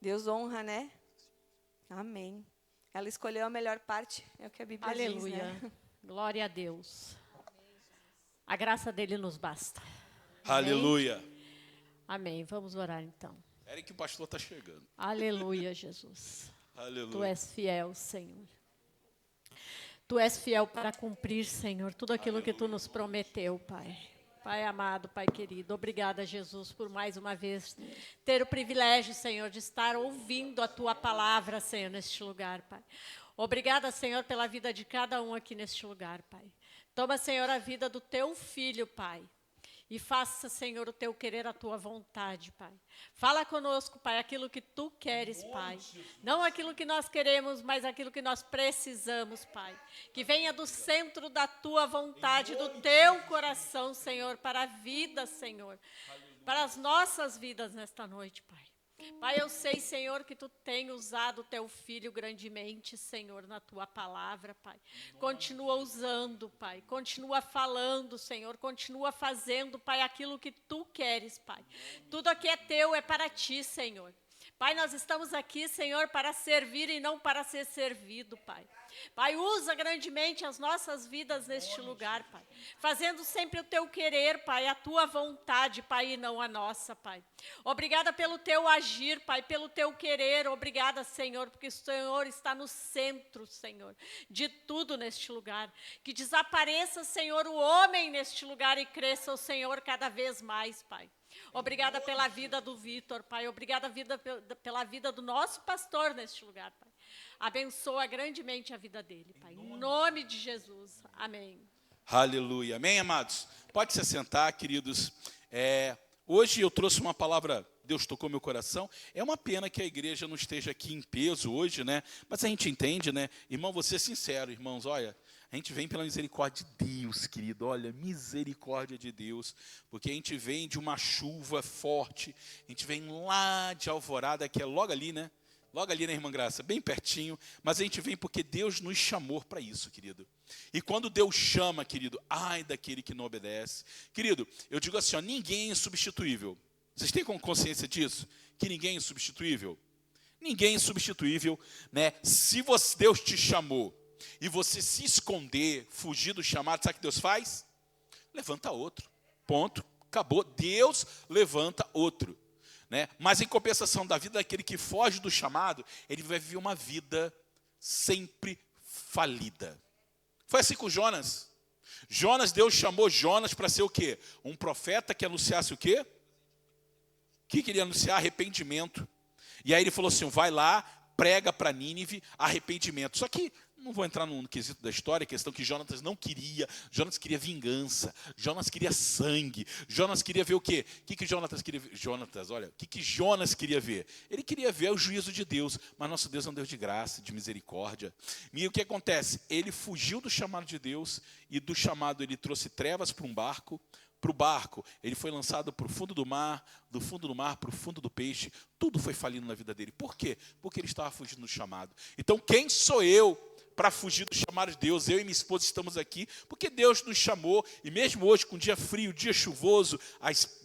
Deus honra, né? Amém. Ela escolheu a melhor parte, é o que a Bíblia Aleluia. diz, né? Glória a Deus. A graça dele nos basta. Aleluia. Amém. Vamos orar então. Espera que o pastor está chegando. Aleluia, Jesus. Aleluia. Tu és fiel, Senhor. Tu és fiel para cumprir, Senhor, tudo aquilo que tu nos prometeu, Pai. Pai amado, Pai querido, obrigada, Jesus, por mais uma vez ter o privilégio, Senhor, de estar ouvindo a Tua palavra, Senhor, neste lugar, Pai. Obrigada, Senhor, pela vida de cada um aqui neste lugar, Pai. Toma, Senhor, a vida do Teu filho, Pai. E faça, Senhor, o Teu querer, a Tua vontade, Pai. Fala conosco, Pai, aquilo que Tu queres, Pai. Não aquilo que nós queremos, mas aquilo que nós precisamos, Pai. Que venha do centro da Tua vontade, do Teu coração, Senhor, para a vida, Senhor. Para as nossas vidas nesta noite, Pai. Pai, eu sei, Senhor, que Tu tem usado o Teu Filho grandemente, Senhor, na Tua palavra, Pai. Continua usando, Pai. Continua falando, Senhor. Continua fazendo, Pai, aquilo que Tu queres, Pai. Tudo aqui é Teu, é para Ti, Senhor. Pai, nós estamos aqui, Senhor, para servir e não para ser servido, Pai. Pai, usa grandemente as nossas vidas neste lugar, Pai. Fazendo sempre o Teu querer, Pai, a Tua vontade, Pai, e não a nossa, Pai. Obrigada pelo Teu agir, Pai, pelo Teu querer. Obrigada, Senhor, porque o Senhor está no centro, Senhor, de tudo neste lugar. Que desapareça, Senhor, o homem neste lugar e cresça o Senhor cada vez mais, Pai. Obrigada pela vida do Vitor, Pai. Obrigada pela vida do nosso pastor neste lugar, Pai. Abençoa grandemente a vida dele, Pai. Em nome de Jesus. Amém. Aleluia. Amém, amados? Pode se assentar, queridos. Hoje eu trouxe uma palavra, Deus tocou meu coração. É uma pena que a igreja não esteja aqui em peso hoje, né? Mas a gente entende, né? Irmão, vou ser sincero, irmãos, olha, a gente vem pela misericórdia de Deus, querido. Olha, misericórdia de Deus. Porque a gente vem de uma chuva forte. A gente vem lá de Alvorada, que é logo ali, né? Logo ali, né, irmã Graça? Bem pertinho. Mas a gente vem porque Deus nos chamou para isso, querido. E quando Deus chama, querido, ai daquele que não obedece. Querido, eu digo assim, ó, ninguém é insubstituível. Vocês têm consciência disso? Que ninguém é insubstituível? Ninguém é insubstituível, né? Se Deus te chamou e você se esconder, fugir do chamado, sabe o que Deus faz? Levanta outro. Ponto. Acabou. Deus levanta outro. Né? Mas em compensação da vida daquele que foge do chamado, ele vai viver uma vida sempre falida. Foi assim com Jonas. Deus chamou Jonas para ser o quê? Um profeta que anunciasse o quê? O que queria anunciar? Arrependimento. E aí ele falou assim, vai lá, prega para Nínive, arrependimento. Só que, não vou entrar no quesito da história, a questão que Jonas não queria. Jonas queria vingança. Jonas queria sangue. Jonas queria ver o quê? O que Jonas queria ver? Olha, o que Jonas queria ver? Ele queria ver o juízo de Deus. Mas nosso Deus é um Deus de graça, de misericórdia. E o que acontece? Ele fugiu do chamado de Deus. E do chamado ele trouxe trevas para um barco. Para o barco, ele foi lançado para o fundo do mar, do fundo do mar para o fundo do peixe. Tudo foi falindo na vida dele. Por quê? Porque ele estava fugindo do chamado. Então, quem sou eu para fugir do chamado de Deus? Eu e minha esposa estamos aqui porque Deus nos chamou. E mesmo hoje, com dia frio, dia chuvoso,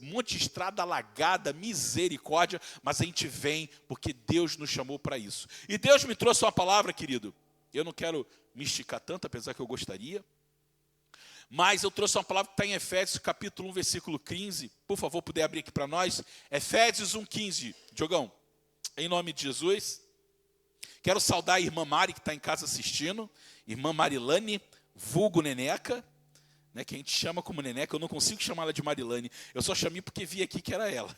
um monte de estrada alagada, misericórdia, mas a gente vem porque Deus nos chamou para isso. E Deus me trouxe uma palavra, querido. Eu não quero me esticar tanto, apesar que eu gostaria. Mas eu trouxe uma palavra que está em Efésios, capítulo 1, versículo 15. Por favor, puder abrir aqui para nós. Efésios 1, 15. Diogão, em nome de Jesus. Quero saudar a irmã Mari, que está em casa assistindo. Irmã Marilane, vulgo Neneca. Né, que a gente chama como Neneca. Eu não consigo chamá-la de Marilane. Eu só chamei porque vi aqui que era ela.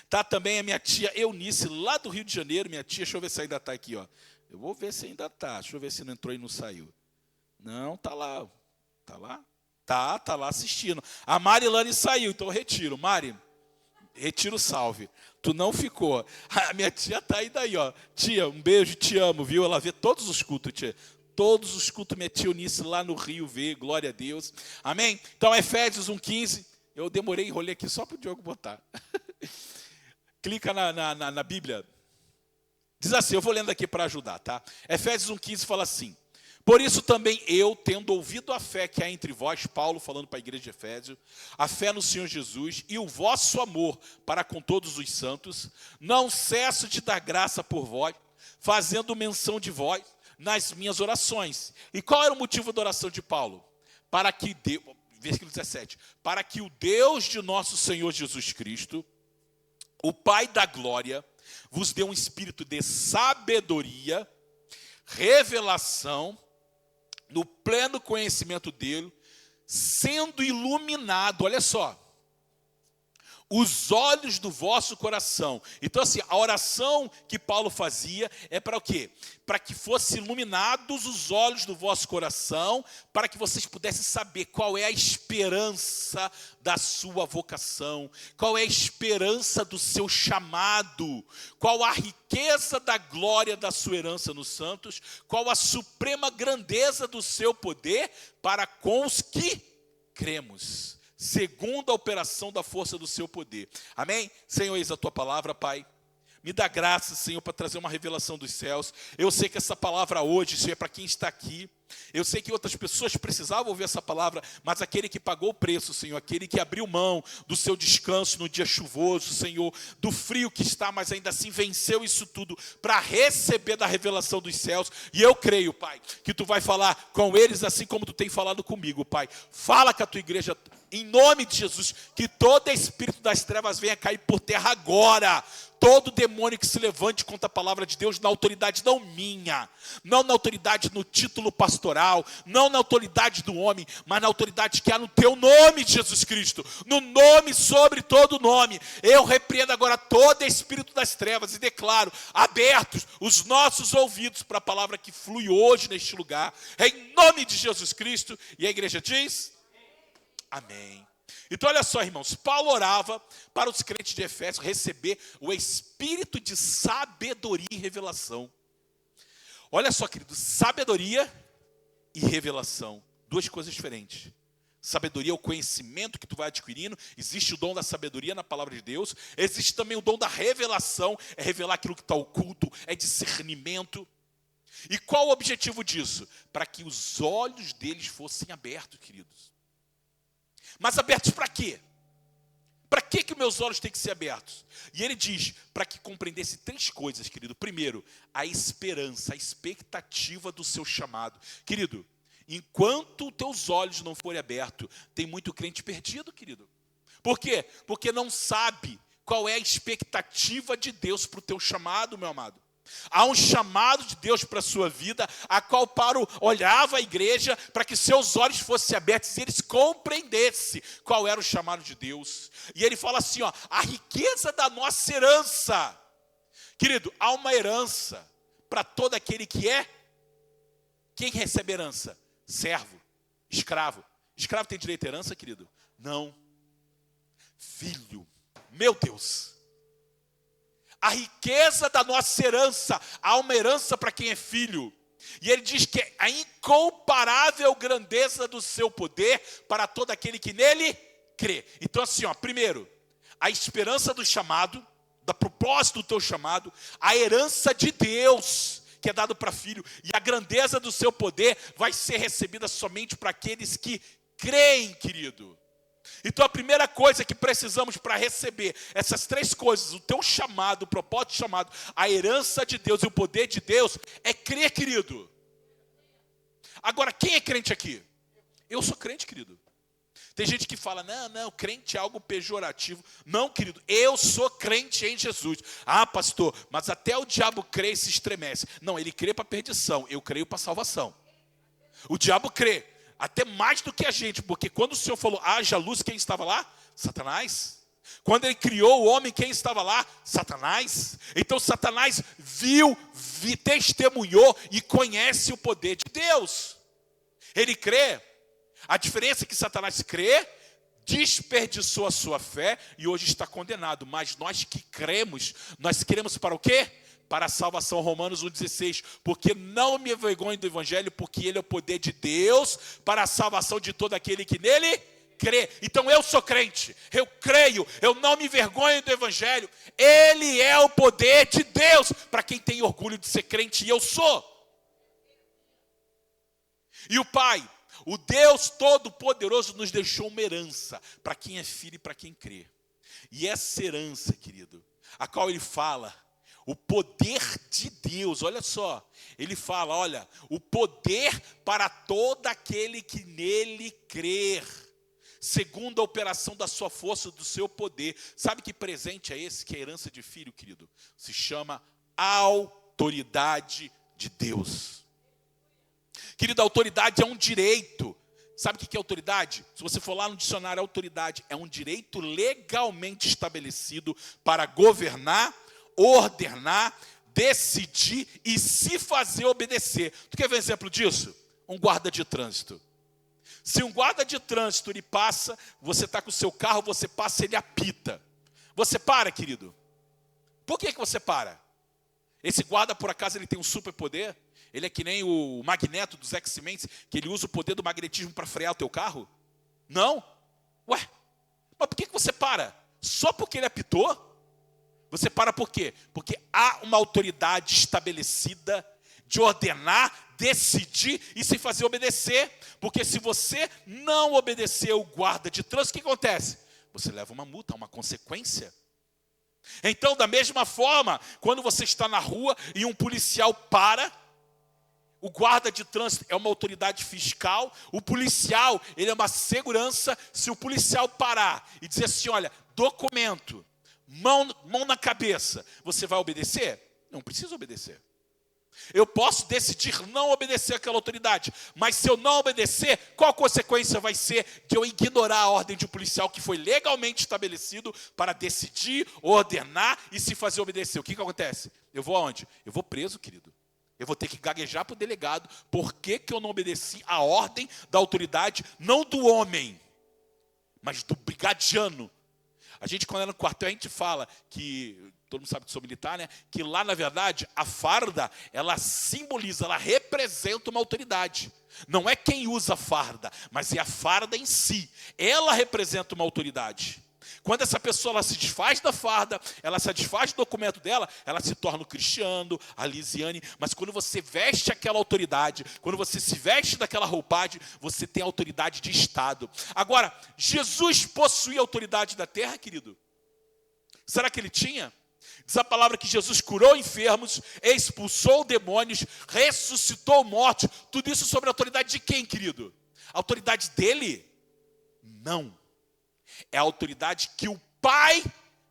Tá também a minha tia Eunice, lá do Rio de Janeiro. Minha tia, deixa eu ver se ainda está aqui. Ó. Eu vou ver se ainda está. Deixa eu ver se não entrou e não saiu. Não, está lá. Está lá? Tá lá assistindo. A Marilane saiu, então eu retiro. Mari, retiro o salve. Tu não ficou. A minha tia tá aí daí, ó. Tia, um beijo, te amo, viu? Ela vê todos os cultos, tia. Todos os cultos, minha tia Eunice lá no Rio vê, glória a Deus. Amém? Então, Efésios 1,15. Eu demorei, enrolei aqui só para o Diogo botar. Clica na Bíblia. Diz assim, eu vou lendo aqui para ajudar, tá? Efésios 1,15 fala assim. Por isso também eu, tendo ouvido a fé que há entre vós, Paulo falando para a igreja de Efésio, a fé no Senhor Jesus e o vosso amor para com todos os santos, não cesso de dar graça por vós, fazendo menção de vós nas minhas orações. E qual era o motivo da oração de Paulo? Para que Deus, versículo 17, para que o Deus de nosso Senhor Jesus Cristo, o Pai da glória, vos dê um espírito de sabedoria, revelação, no pleno conhecimento dele, sendo iluminado, olha só, os olhos do vosso coração. Então assim, a oração que Paulo fazia é para o quê? Para que fossem iluminados os olhos do vosso coração, para que vocês pudessem saber qual é a esperança da sua vocação, qual é a esperança do seu chamado, qual a riqueza da glória da sua herança nos santos, qual a suprema grandeza do seu poder para com os que cremos, segundo a operação da força do seu poder. Amém? Senhor, eis a tua palavra, Pai. Me dá graça, Senhor, para trazer uma revelação dos céus. Eu sei que essa palavra hoje, Senhor, é para quem está aqui. Eu sei que outras pessoas precisavam ouvir essa palavra, mas aquele que pagou o preço, Senhor, aquele que abriu mão do seu descanso no dia chuvoso, Senhor, do frio que está, mas ainda assim venceu isso tudo para receber da revelação dos céus. E eu creio, Pai, que Tu vai falar com eles assim como Tu tem falado comigo, Pai. Fala com a Tua igreja, em nome de Jesus, que todo espírito das trevas venha cair por terra agora. Todo demônio que se levante contra a palavra de Deus, na autoridade não minha, não na autoridade no título pastoral, não na autoridade do homem, mas na autoridade que há no teu nome, Jesus Cristo, no nome sobre todo nome. Eu repreendo agora todo espírito das trevas e declaro abertos os nossos ouvidos para a palavra que flui hoje neste lugar, em nome de Jesus Cristo. E a igreja diz: amém. Então olha só, irmãos, Paulo orava para os crentes de Efésio receber o espírito de sabedoria e revelação. Olha só, querido, sabedoria e revelação, duas coisas diferentes. Sabedoria é o conhecimento que tu vai adquirindo, existe o dom da sabedoria na palavra de Deus, existe também o dom da revelação, é revelar aquilo que está oculto, é discernimento. E qual o objetivo disso? Para que os olhos deles fossem abertos, queridos. Mas abertos para quê? Para que meus olhos têm que ser abertos? E ele diz, para que compreendesse três coisas, querido. Primeiro, a esperança, a expectativa do seu chamado. Querido, enquanto teus olhos não forem abertos, tem muito crente perdido, querido. Por quê? Porque não sabe qual é a expectativa de Deus para o teu chamado, meu amado. Há um chamado de Deus para a sua vida, a qual Paulo olhava a igreja para que seus olhos fossem abertos e eles compreendessem qual era o chamado de Deus. E ele fala assim, ó, a riqueza da nossa herança. Querido, há uma herança para todo aquele que é. Quem recebe herança? Servo, escravo. Escravo tem direito à herança, querido? Não. Filho, meu Deus. A riqueza da nossa herança, há uma herança para quem é filho. E ele diz que é a incomparável grandeza do seu poder para todo aquele que nele crê. Então assim, ó, primeiro, a esperança do chamado, do propósito do teu chamado, a herança de Deus, que é dado para filho, e a grandeza do seu poder vai ser recebida somente para aqueles que creem, querido. Então a primeira coisa que precisamos para receber essas três coisas, o teu chamado, o propósito do chamado, a herança de Deus e o poder de Deus, é crer, querido. Agora, quem é crente aqui? Eu sou crente, querido. Tem gente que fala, não, crente é algo pejorativo. Não, querido, eu sou crente em Jesus. Ah, pastor, mas até o diabo crê e se estremece. Não, ele crê para perdição, eu creio para salvação. O diabo crê. Até mais do que a gente, porque quando o Senhor falou, haja luz, quem estava lá? Satanás. Quando ele criou o homem, quem estava lá? Satanás. Então Satanás viu, testemunhou e conhece o poder de Deus. Ele crê. A diferença é que Satanás crê, desperdiçou a sua fé e hoje está condenado. Mas nós que cremos, nós queremos para o quê? Para a salvação, Romanos 1,16, porque não me envergonho do evangelho, porque ele é o poder de Deus, para a salvação de todo aquele que nele crê. Então eu sou crente, eu creio, eu não me envergonho do evangelho, ele é o poder de Deus, para quem tem orgulho de ser crente, e eu sou. E o Pai, o Deus Todo-Poderoso, nos deixou uma herança para quem é filho e para quem crê. E essa herança, querido, a qual ele fala, o poder de Deus, olha só, ele fala, olha, o poder para todo aquele que nele crer, segundo a operação da sua força, do seu poder. Sabe que presente é esse, que é a herança de filho, querido? Se chama autoridade de Deus. Querido, a autoridade é um direito. Sabe o que é autoridade? Se você for lá no dicionário, autoridade é um direito legalmente estabelecido para governar, ordenar, decidir e se fazer obedecer. Tu quer ver um exemplo disso? Um guarda de trânsito. Se um guarda de trânsito ele passa, você está com o seu carro, você passa, ele apita. Você para, querido? Por que você para? Esse guarda, por acaso, ele tem um superpoder? Ele é que nem o Magneto dos X-Men, que ele usa o poder do magnetismo para frear o teu carro? Não. Ué, mas por que você para? Só porque ele apitou? Você para por quê? Porque há uma autoridade estabelecida de ordenar, decidir e se fazer obedecer. Porque se você não obedecer o guarda de trânsito, o que acontece? Você leva uma multa, uma consequência. Então, da mesma forma, quando você está na rua e um policial para, o guarda de trânsito é uma autoridade fiscal, o policial, ele é uma segurança. Se o policial parar e dizer assim, olha, documento, mão na cabeça, você vai obedecer? Não precisa obedecer. Eu posso decidir não obedecer àquela autoridade, mas se eu não obedecer, qual a consequência vai ser de eu ignorar a ordem de um policial que foi legalmente estabelecido para decidir, ordenar e se fazer obedecer? O que acontece? Eu vou aonde? Eu vou preso, querido. Eu vou ter que gaguejar para o delegado. Por que eu não obedeci a ordem da autoridade, não do homem, mas do brigadiano? A gente, quando era no quartel, a gente fala que, todo mundo sabe que sou militar, né? Que lá, na verdade, a farda, ela simboliza, ela representa uma autoridade. Não é quem usa a farda, mas é a farda em si. Ela representa uma autoridade. Quando essa pessoa ela se desfaz da farda, ela se desfaz do documento dela, ela se torna o Cristiano, a Lisiane. Mas quando você veste aquela autoridade, quando você se veste daquela roupagem, você tem autoridade de Estado. Agora, Jesus possuía autoridade da terra, querido? Será que ele tinha? Diz a palavra que Jesus curou enfermos, expulsou demônios, ressuscitou mortos. Tudo isso sobre a autoridade de quem, querido? A autoridade dele? Não. É a autoridade que o Pai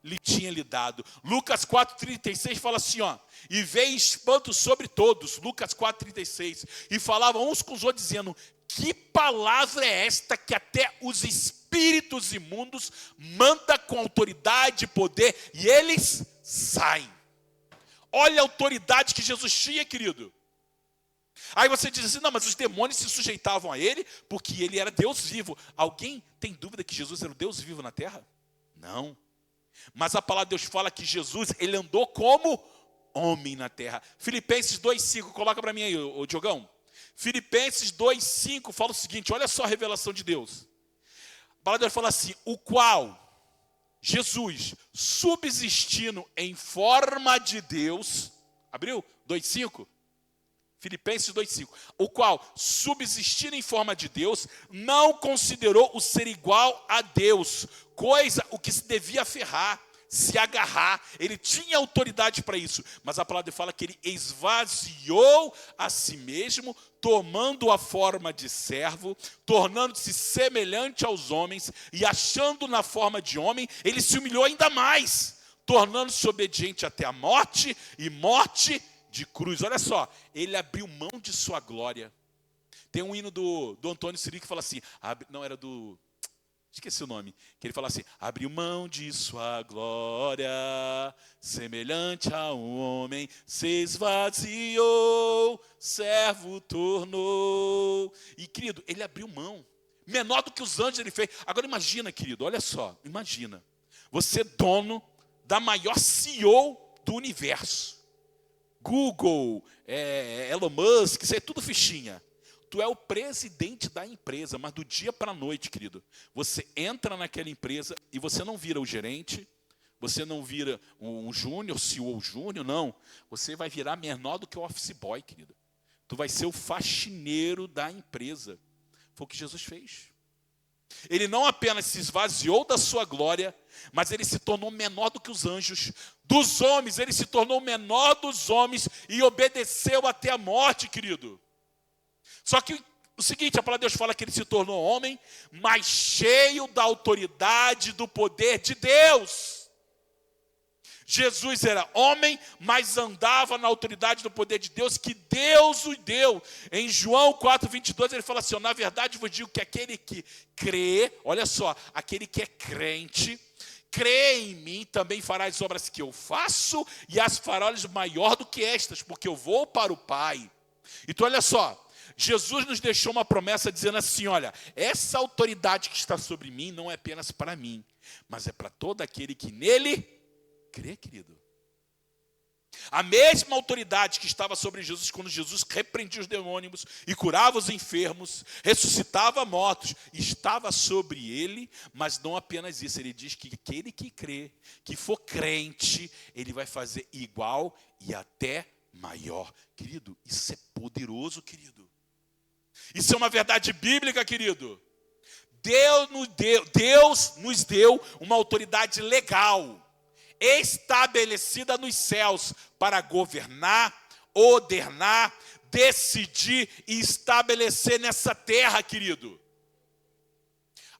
lhe tinha lhe dado. Lucas 4,36 fala assim, ó, e veio espanto sobre todos, Lucas 4,36, e falavam uns com os outros dizendo, que palavra é esta que até os espíritos imundos manda com autoridade e poder, e eles saem. Olha a autoridade que Jesus tinha, querido. Aí você diz assim, não, mas os demônios se sujeitavam a ele, porque ele era Deus vivo. Alguém tem dúvida que Jesus era o Deus vivo na terra? Não. Mas a palavra de Deus fala que Jesus, ele andou como homem na terra. Filipenses 2,5, coloca para mim aí, ô Diogão. Filipenses 2,5 fala o seguinte, olha só a revelação de Deus. A palavra de Deus fala assim, o qual, Jesus, subsistindo em forma de Deus, abriu? 2,5. Filipenses 2,5, o qual, subsistindo em forma de Deus, não considerou o ser igual a Deus, coisa o que se devia aferrar, se agarrar. Ele tinha autoridade para isso, mas a palavra fala que ele esvaziou a si mesmo, tomando a forma de servo, tornando-se semelhante aos homens, e achando na forma de homem, ele se humilhou ainda mais, tornando-se obediente até a morte, e morte de cruz. Olha só, ele abriu mão de sua glória. Tem um hino do Antônio Siri que fala assim, não, era do, esqueci o nome, que ele fala assim, abriu mão de sua glória, semelhante a um homem, se esvaziou, servo tornou. E, querido, ele abriu mão, menor do que os anjos ele fez. Agora imagina, querido, olha só, imagina, você dono da maior CEO do universo, Google, Elon Musk, isso é tudo fichinha. Tu é o presidente da empresa, mas do dia para a noite, querido, você entra naquela empresa e você não vira o gerente, você não vira um júnior, CEO júnior, não. Você vai virar menor do que o office boy, querido. tu vai ser o faxineiro da empresa. Foi o que Jesus fez. Ele não apenas se esvaziou da sua glória, mas ele se tornou menor do que os anjos. Dos homens, ele se tornou menor dos homens e obedeceu até a morte, querido. Só que o seguinte, a palavra de Deus fala que ele se tornou homem, mas cheio da autoridade, do poder de Deus. Jesus era homem, mas andava na autoridade do poder de Deus, que Deus o deu. Em João 4:22, ele fala assim, na verdade vos digo que aquele que crê, olha só, aquele que é crente, crê em mim, também fará as obras que eu faço, e as farás maior do que estas, porque eu vou para o Pai. Então olha só, Jesus nos deixou uma promessa dizendo assim, olha, essa autoridade que está sobre mim não é apenas para mim, mas é para todo aquele que nele crê, querido. A mesma autoridade que estava sobre Jesus quando Jesus repreendia os demônios e curava os enfermos, ressuscitava mortos, estava sobre ele, mas não apenas isso. Ele diz que aquele que crê, que for crente, ele vai fazer igual e até maior. Querido, isso é poderoso, querido. Isso é uma verdade bíblica, querido. Deus nos deu uma autoridade legal, estabelecida nos céus, para governar, ordenar, decidir e estabelecer nessa terra, querido.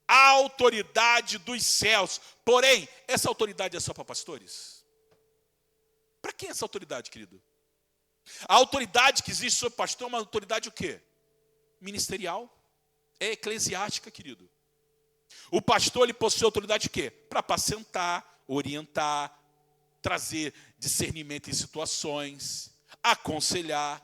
A autoridade dos céus. Porém, essa autoridade é só para pastores? Para quem é essa autoridade, querido? A autoridade que existe sobre pastor é uma autoridade o quê? Ministerial. É eclesiástica, querido. O pastor, ele possui autoridade o quê? Para apacentar, orientar, trazer discernimento em situações, aconselhar.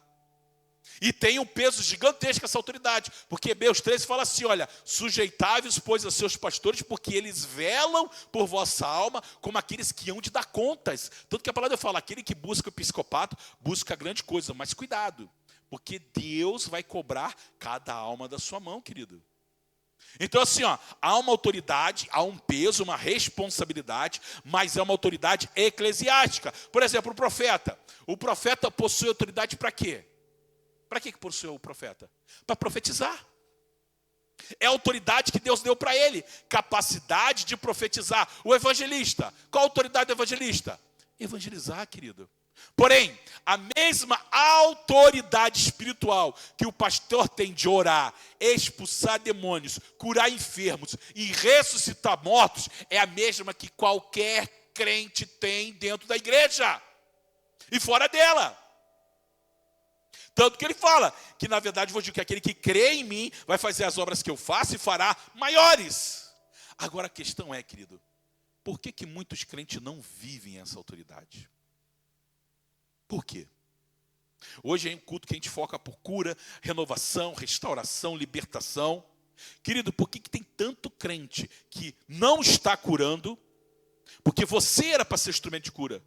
E tem um peso gigantesco essa autoridade, porque Hebreus 13 fala assim, olha, sujeitai-vos, pois, a seus pastores, porque eles velam por vossa alma, como aqueles que hão de dar contas. Tanto que a palavra fala, aquele que busca o episcopato, busca grande coisa, mas cuidado, porque Deus vai cobrar cada alma da sua mão, querido. Então assim, ó, há uma autoridade, há um peso, uma responsabilidade, mas é uma autoridade eclesiástica. Por exemplo, o profeta possui autoridade para quê? Para que possui o profeta? Para profetizar. É a autoridade que Deus deu para ele, capacidade de profetizar. O evangelista, qual a autoridade do evangelista? Evangelizar, querido. Porém, a mesma autoridade espiritual que o pastor tem de orar, expulsar demônios, curar enfermos e ressuscitar mortos, é a mesma que qualquer crente tem dentro da igreja e fora dela. Tanto que ele fala que, na verdade, vou dizer que aquele que crê em mim vai fazer as obras que eu faço e fará maiores. Agora a questão é, querido, por que muitos crentes não vivem essa autoridade? Por quê? Hoje é um culto que a gente foca por cura, renovação, restauração, libertação. Querido, por que tem tanto crente que não está curando? Porque você era para ser instrumento de cura.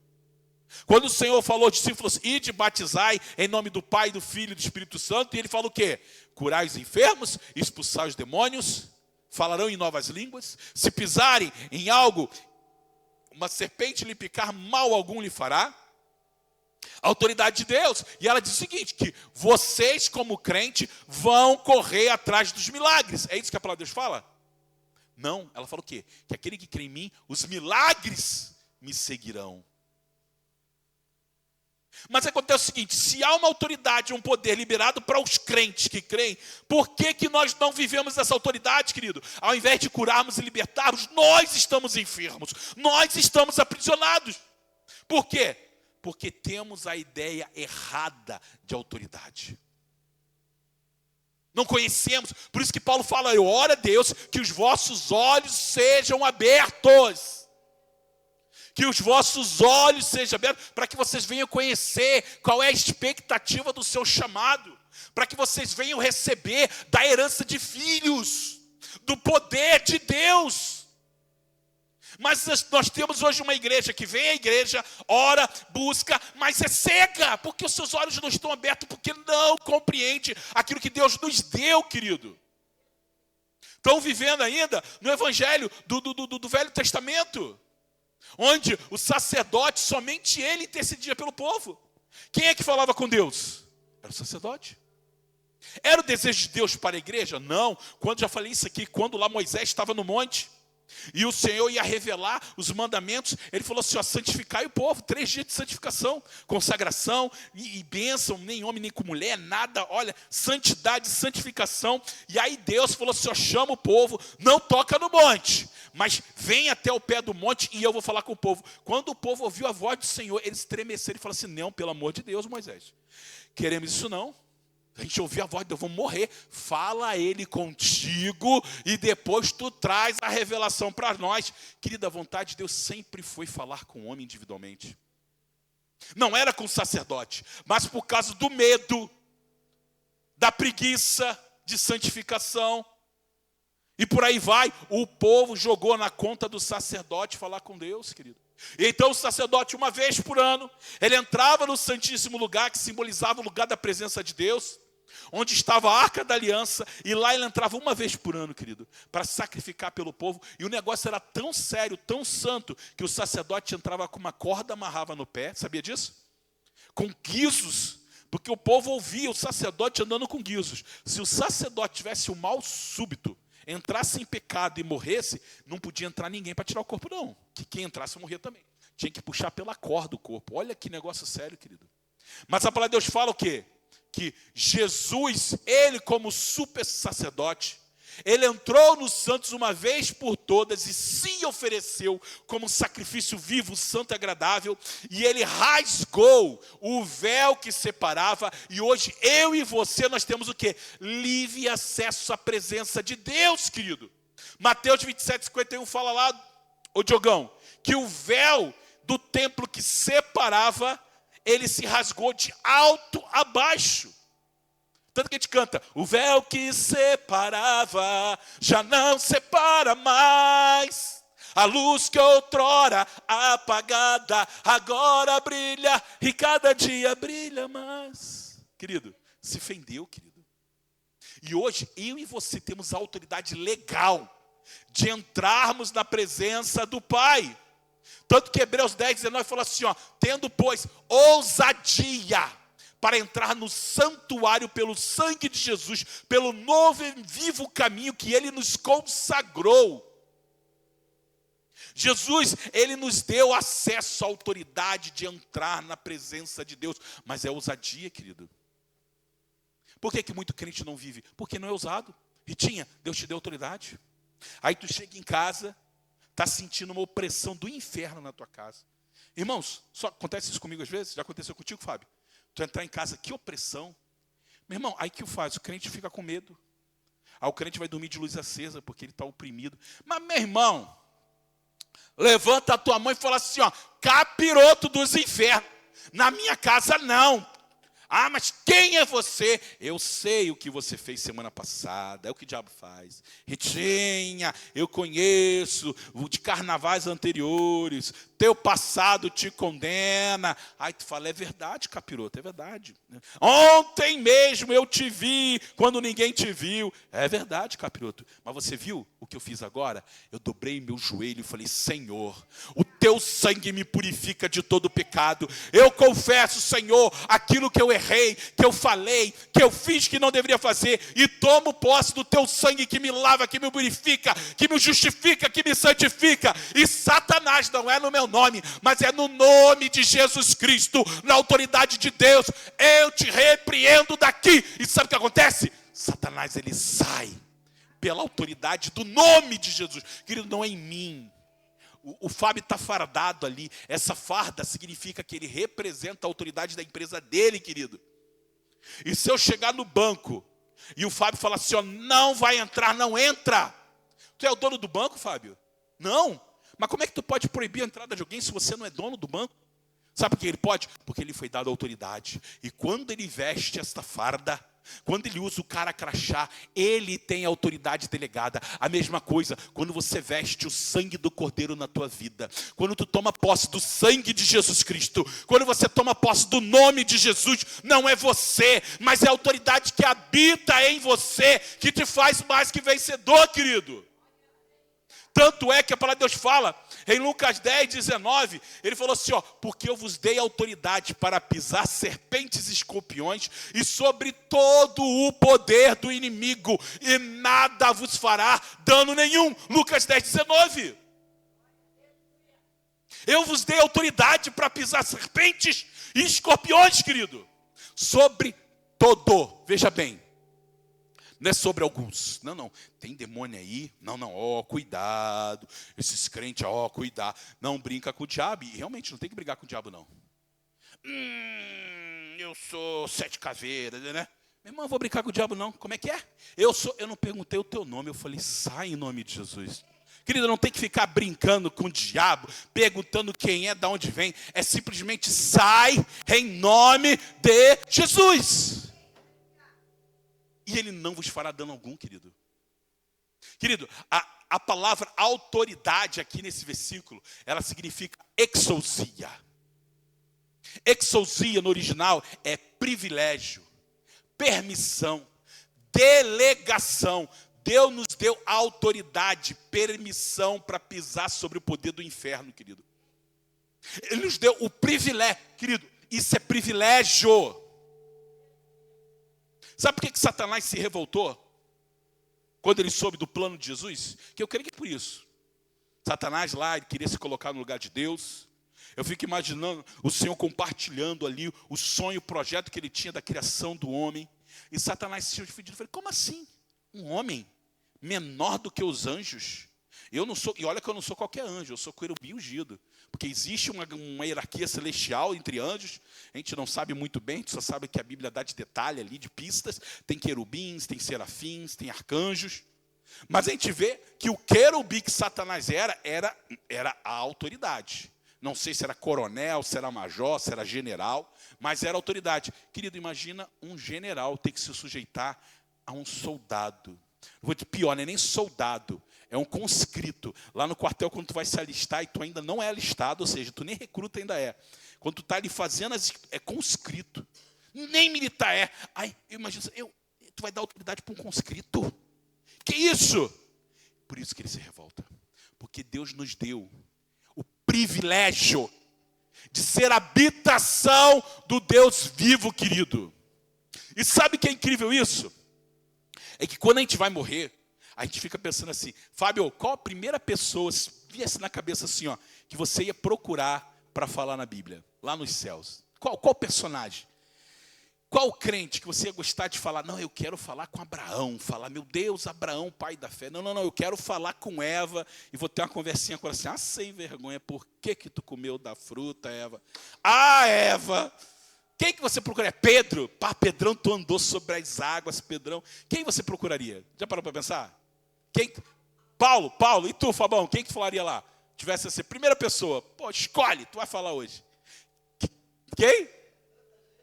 Quando o Senhor falou aos discípulos, ide batizai em nome do Pai, do Filho e do Espírito Santo, e ele falou o quê? Curai os enfermos, expulsar os demônios, falarão em novas línguas, se pisarem em algo, uma serpente lhe picar, mal algum lhe fará. A autoridade de Deus, e ela diz o seguinte, que vocês como crente vão correr atrás dos milagres. É isso que a palavra de Deus fala? Não, ela fala o quê? Que aquele que crê em mim, os milagres me seguirão. Mas acontece o seguinte, se há uma autoridade, um poder liberado para os crentes que creem, por que nós não vivemos essa autoridade, querido? Ao invés de curarmos e libertarmos, nós estamos enfermos, nós estamos aprisionados. Por quê? Porque temos a ideia errada de autoridade. Não conhecemos, por isso que Paulo fala, eu oro a Deus que os vossos olhos sejam abertos. Que os vossos olhos sejam abertos, para que vocês venham conhecer qual é a expectativa do seu chamado. Para que vocês venham receber da herança de filhos, do poder de Deus. Mas nós temos hoje uma igreja que vem à igreja, ora, busca, mas é cega, porque os seus olhos não estão abertos, porque não compreende aquilo que Deus nos deu, querido. Estão vivendo ainda no evangelho do Velho Testamento, onde o sacerdote, somente ele intercedia pelo povo. Quem é que falava com Deus? Era o sacerdote. Era o desejo de Deus para a igreja? Não. Quando já falei isso aqui, quando lá Moisés estava no monte, e o Senhor ia revelar os mandamentos, ele falou assim, ó, santificai o povo, 3 dias de santificação, consagração e bênção, nem homem nem com mulher, nada, olha, santidade, santificação. E aí Deus falou assim, ó, chama o povo, não toca no monte, mas vem até o pé do monte e eu vou falar com o povo. Quando o povo ouviu a voz do Senhor, eles estremeceram e falaram assim, não, pelo amor de Deus, Moisés, queremos isso não. A gente ouviu a voz de Deus, vamos morrer. Fala ele contigo e depois tu traz a revelação para nós. Querida, a vontade de Deus sempre foi falar com o homem individualmente. Não era com o sacerdote, mas por causa do medo, da preguiça de santificação. E por aí vai, o povo jogou na conta do sacerdote falar com Deus, querido. Então o sacerdote, uma vez por ano, ele entrava no Santíssimo Lugar, que simbolizava o lugar da presença de Deus, onde estava a Arca da Aliança, e lá ele entrava uma vez por ano, querido, para sacrificar pelo povo. E o negócio era tão sério, tão santo, que o sacerdote entrava com uma corda, amarrava no pé, sabia disso? Com guizos, porque o povo ouvia o sacerdote andando com guizos. Se o sacerdote tivesse um mal súbito, entrasse em pecado e morresse, não podia entrar ninguém para tirar o corpo, não. Que quem entrasse morria também. Tinha que puxar pela corda o corpo. Olha que negócio sério, querido. Mas a palavra de Deus fala o quê? Que Jesus, ele como super sacerdote, ele entrou nos santos uma vez por todas e se ofereceu como sacrifício vivo, santo e agradável, e ele rasgou o véu que separava, e hoje eu e você nós temos o quê? Livre acesso à presença de Deus, querido. Mateus 27:51 fala lá, ô Diogão, que o véu do templo que separava, ele se rasgou de alto a baixo. Tanto que a gente canta, o véu que separava, já não separa mais. A luz que outrora apagada, agora brilha, e cada dia brilha mais. Querido, se ofendeu, querido. E hoje, eu e você temos a autoridade legal de entrarmos na presença do Pai. Tanto que Hebreus 10:19 fala assim, ó, tendo, pois, ousadia para entrar no santuário pelo sangue de Jesus, pelo novo e vivo caminho que Ele nos consagrou. Jesus, Ele nos deu acesso à autoridade de entrar na presença de Deus, mas é ousadia, querido. Por que muito crente não vive? Porque não é ousado. Ritinha, Deus te deu autoridade. Aí tu chega em casa, está sentindo uma opressão do inferno na tua casa. Irmãos, só acontece isso comigo às vezes? Já aconteceu contigo, Fábio? Tu entrar em casa, que opressão. Meu irmão, aí que faz? O crente fica com medo. Aí o crente vai dormir de luz acesa, porque ele está oprimido. Mas, meu irmão, levanta a tua mão e fala assim, ó, capiroto dos infernos. Na minha casa, não. Ah, mas quem é você? Eu sei o que você fez semana passada. É o que o diabo faz. Ritinha, eu conheço de carnavais anteriores. Teu passado te condena. Aí tu fala, é verdade, capiroto, é verdade. Ontem mesmo eu te vi quando ninguém te viu. É verdade, capiroto. Mas você viu o que eu fiz agora? Eu dobrei meu joelho e falei, Senhor, o teu sangue me purifica de todo pecado. Eu confesso, Senhor, aquilo que eu errei, que eu falei, que eu fiz que não deveria fazer, e tomo posse do teu sangue que me lava, que me purifica, que me justifica, que me santifica. E Satanás não é no meu nome, mas é no nome de Jesus Cristo, na autoridade de Deus, eu te repreendo daqui. E sabe o que acontece? Satanás, ele sai pela autoridade do nome de Jesus. Querido, não é em mim. O Fábio está fardado ali. Essa farda significa que ele representa a autoridade da empresa dele, querido. E se eu chegar no banco e o Fábio falar assim, ó, não vai entrar, não entra. Tu é o dono do banco, Fábio? Não. Mas como é que tu pode proibir a entrada de alguém se você não é dono do banco? Sabe por que ele pode? Porque ele foi dado autoridade. E quando ele veste esta farda, quando ele usa o cara crachá, ele tem autoridade delegada. A mesma coisa, quando você veste o sangue do Cordeiro na tua vida, quando tu toma posse do sangue de Jesus Cristo, quando você toma posse do nome de Jesus, não é você, mas é a autoridade que habita em você, que te faz mais que vencedor, querido. Tanto é que a palavra de Deus fala, em Lucas 10, 19, ele falou assim, ó, porque eu vos dei autoridade para pisar serpentes e escorpiões e sobre todo o poder do inimigo, e nada vos fará dano nenhum. Lucas 10, 19. Eu vos dei autoridade para pisar serpentes e escorpiões, querido, sobre todo, veja bem. Não é sobre alguns. Não. Tem demônio aí? Não. Ó, cuidado. Esses crentes, ó, cuidado. Não brinca com o diabo. E realmente não tem que brigar com o diabo, não. Eu sou 7 caveiras, né? Meu irmão, eu vou brincar com o diabo, não. Como é que é? Eu não perguntei o teu nome. Eu falei, sai em nome de Jesus. Querido, não tem que ficar brincando com o diabo, perguntando quem é, de onde vem. É simplesmente sai em nome de Jesus. E ele não vos fará dano algum, querido. Querido, a palavra autoridade aqui nesse versículo, ela significa exousia. Exousia no original é privilégio, permissão, delegação. Deus nos deu autoridade, permissão para pisar sobre o poder do inferno, querido. Ele nos deu o privilégio, querido, isso é privilégio. Sabe por que Satanás se revoltou? Quando ele soube do plano de Jesus? Que eu creio que por isso. Satanás lá, ele queria se colocar no lugar de Deus. Eu fico imaginando o Senhor compartilhando ali o sonho, o projeto que ele tinha da criação do homem. E Satanás se ofendido. Eu falei, como assim? Um homem menor do que os anjos? Eu não sou, e olha que eu não sou qualquer anjo, eu sou querubim ungido. Porque existe uma hierarquia celestial entre anjos. A gente não sabe muito bem, a gente só sabe que a Bíblia dá de detalhe ali, de pistas. Tem querubins, tem serafins, tem arcanjos. Mas a gente vê que o querubim que Satanás era a autoridade. Não sei se era coronel, se era major, se era general, mas era autoridade. Querido, imagina um general ter que se sujeitar a um soldado. Vou te pior, não é nem soldado, é um conscrito. Lá no quartel, quando tu vai se alistar e tu ainda não é alistado, ou seja, tu nem recruta ainda é. Quando tu está ali fazendo, é conscrito. Nem militar é. Ai, imagina, tu vai dar autoridade para um conscrito? Que isso? Por isso que ele se revolta. Porque Deus nos deu o privilégio de ser habitação do Deus vivo, querido. E sabe que é incrível isso? É que quando a gente vai morrer, a gente fica pensando assim, Fábio, qual a primeira pessoa, se viesse na cabeça assim, ó, que você ia procurar para falar na Bíblia, lá nos céus? Qual personagem? Qual crente que você ia gostar de falar? Não, eu quero falar com Abraão, falar, meu Deus, Abraão, pai da fé. Não, eu quero falar com Eva e vou ter uma conversinha com ela assim, sem vergonha, por que tu comeu da fruta, Eva? Eva! Quem que você procuraria? Pedro. Pá, Pedrão, tu andou sobre as águas, Pedrão. Quem você procuraria? Já parou para pensar? Quem? Paulo. E tu, Fabão? Quem que falaria lá? Tivesse assim, primeira pessoa. Pô, escolhe, tu vai falar hoje. Quem?